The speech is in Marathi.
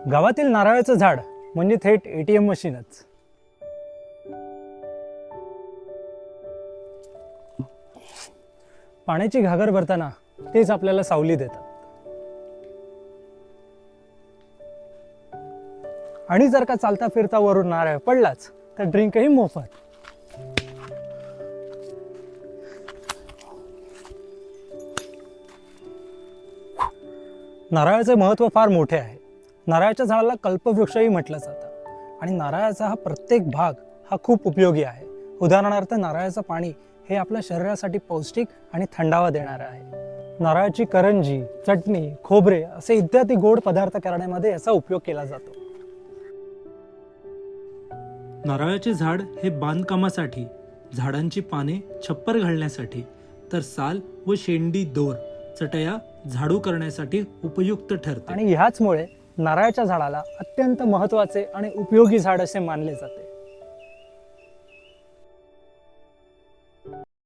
गावातील नारळाचं झाड म्हणजे थेट ATM मशीनच. पाण्याची घागर भरताना तेच आपल्याला सावली देतात. आणि जर का चालता फिरता वरून नारळ पडलाच तर ड्रिंकही मोफत. नारळाचे महत्त्व फार मोठे आहे. नारळाच्या झाडाला कल्पवृक्षही म्हटलं जातं आणि नारळाचा हा प्रत्येक भाग हा खूप उपयोगी आहे. उदाहरणार्थ नारळाचं पाणी हे आपल्या शरीरासाठी पौष्टिक आणि थंडावा देणारं आहे. नारळाची करंजी, चटणी, खोबरे असे इत्यादी गोड पदार्थ करण्यामध्ये याचा उपयोग केला जातो. नारळाचे झाड हे बांधकामासाठी, झाडांची पाने छप्पर घालण्यासाठी, तर साल व शेंडी दोर चटया झाडू करण्यासाठी उपयुक्त ठरते. आणि ह्याचमुळे नारळाच्या झाडाला अत्यंत महत्त्वाचे आणि उपयोगी झाड असे मानले जाते.